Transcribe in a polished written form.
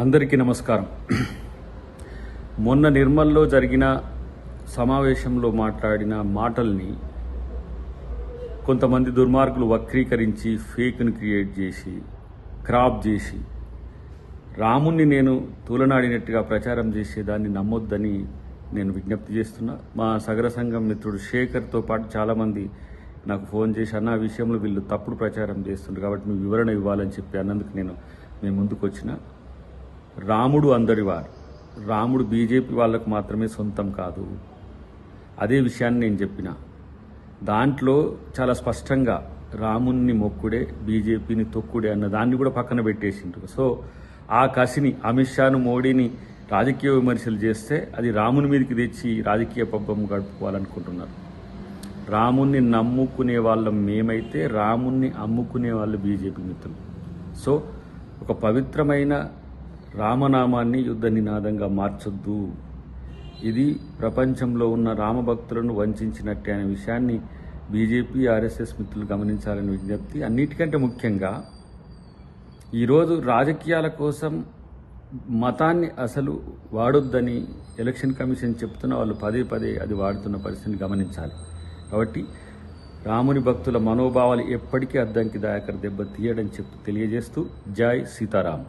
అందరికీ నమస్కారం. మొన్న నిర్మల్లో జరిగిన సమావేశంలో మాట్లాడిన మాటల్ని కొంతమంది దుర్మార్గులు వక్రీకరించి ఫేక్ను క్రియేట్ చేసి క్రాప్ చేసి రాముణ్ణి నేను తూలనాడినట్టుగా ప్రచారం చేసేదాన్ని నమ్మొద్దని నేను విజ్ఞప్తి చేస్తున్నా. మా సగర సంఘం మిత్రుడు శేఖర్తో పాటు చాలామంది నాకు ఫోన్ చేసి అన్న విషయంలో వీళ్ళు తప్పుడు ప్రచారం చేస్తుండ్రు కాబట్టి నువ్వు వివరణ ఇవ్వాలని చెప్పి అన్నందుకు మేము ముందుకు వచ్చిన. రాముడు అందరివారు. రాముడు బీజేపీ వాళ్ళకు మాత్రమే సొంతం కాదు. అదే విషయాన్ని నేను చెప్పిన. దాంట్లో చాలా స్పష్టంగా రాముణ్ణి మొక్కుడే బీజేపీని తొక్కుడే అన్న దాన్ని కూడా పక్కన పెట్టేసిండ్రు. సో ఆ కసిని అమిత్ షాను మోడీని రాజకీయ విమర్శలు చేస్తే అది రాముని మీదకి తెచ్చి రాజకీయ పబ్బం గడుపుకోవాలనుకుంటున్నారు. రాముణ్ణి నమ్ముకునే వాళ్ళం మేమైతే రాముణ్ణి అమ్ముకునే వాళ్ళు బీజేపీ మిత్రులు. సో ఒక పవిత్రమైన రామనామాన్ని యుద్ధ నినాదంగా మార్చొద్దు. ఇది ప్రపంచంలో ఉన్న రామభక్తులను వంచినట్టే అనే విషయాన్ని బీజేపీ ఆర్ఎస్ఎస్ మిత్రులు గమనించాలని విజ్ఞప్తి. అన్నిటికంటే ముఖ్యంగా ఈరోజు రాజకీయాల కోసం మతాన్ని అసలు వాడొద్దని ఎలక్షన్ కమిషన్ చెప్తున్న వాళ్ళు పదే పదే అది వాడుతున్న పరిస్థితిని గమనించాలి. కాబట్టి రాముని భక్తుల మనోభావాలు ఎప్పటికీ అద్దంకి దాయకర్ దెబ్బ తీయడం తెలియజేస్తూ జై సీతారాం.